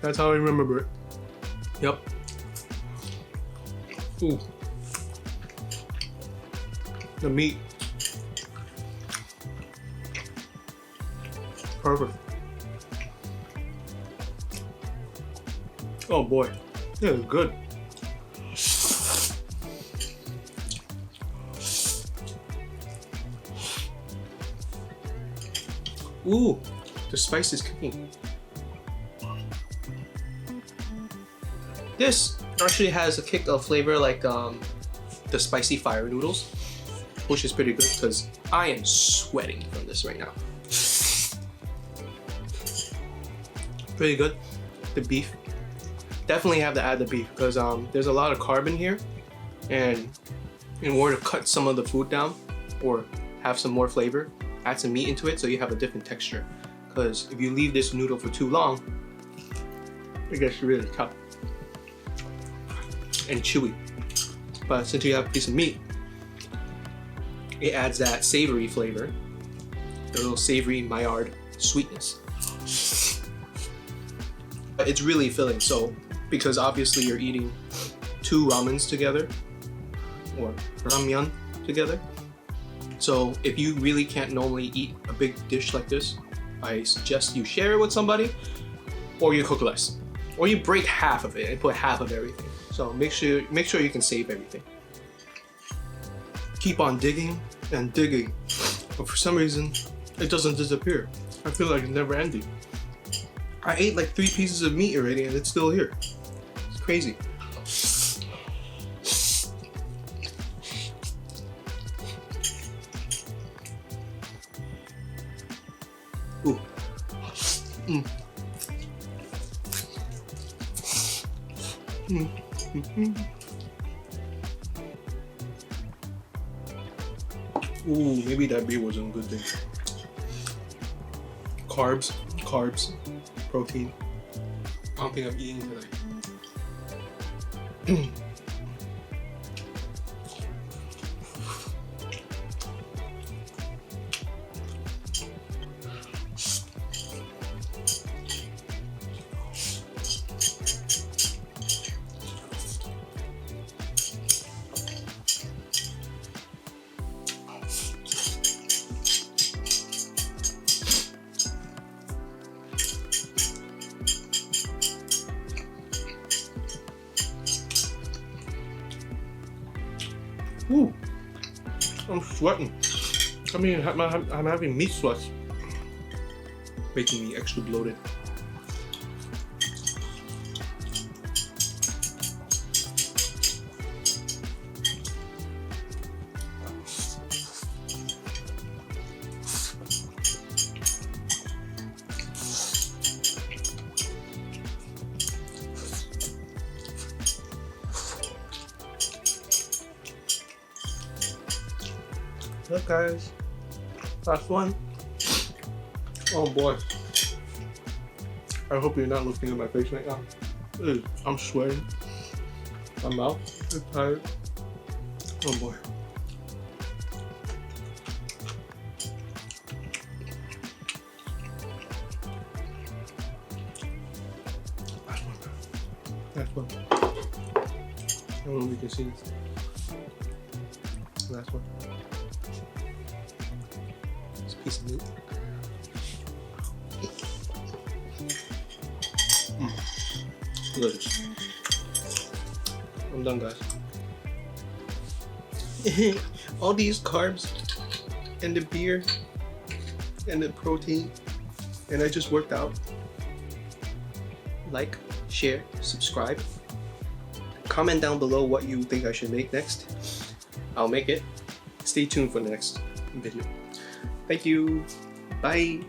That's how I remember it. Yep. Ooh. The meat. Perfect. Oh boy. Yeah, it's good. Ooh, the spice is kicking. This actually has a kick of flavor like the spicy fire noodles, which is pretty good because I am sweating from this right now. Pretty good. The beef. Definitely have to add the beef because there's a lot of carb in here, and in order to cut some of the food down or have some more flavor, add some meat into it so you have a different texture. Because if you leave this noodle for too long, it gets really tough and chewy. But since you have a piece of meat, it adds that savory flavor, the little savory Maillard sweetness. But it's really filling, so because obviously you're eating two ramens together, or ramyeon together. So if you really can't normally eat a big dish like this, I suggest you share it with somebody, or you cook less, or you break half of it and put half of everything. So make sure you can save everything. Keep on digging and digging, but for some reason it doesn't disappear. I feel like it's never ending. I ate like 3 pieces of meat already and it's still here. It's crazy. Ooh. Ooh, maybe that beer wasn't a good thing. Carbs, protein. I don't think I'm eating tonight. Ooh, I'm sweating. I mean, I'm having meat sweats, making me extra bloated. Look guys, last one. Oh boy. I hope you're not looking at my face right now. I'm sweating. My mouth is tired. Oh boy. Last one. I don't know if you can see this. Last one. Piece of meat. Delicious. I'm done, guys. All these carbs and the beer and the protein, and I just worked out. Like, share, subscribe. Comment down below what you think I should make next. I'll make it. Stay tuned for the next video. Thank you. Bye.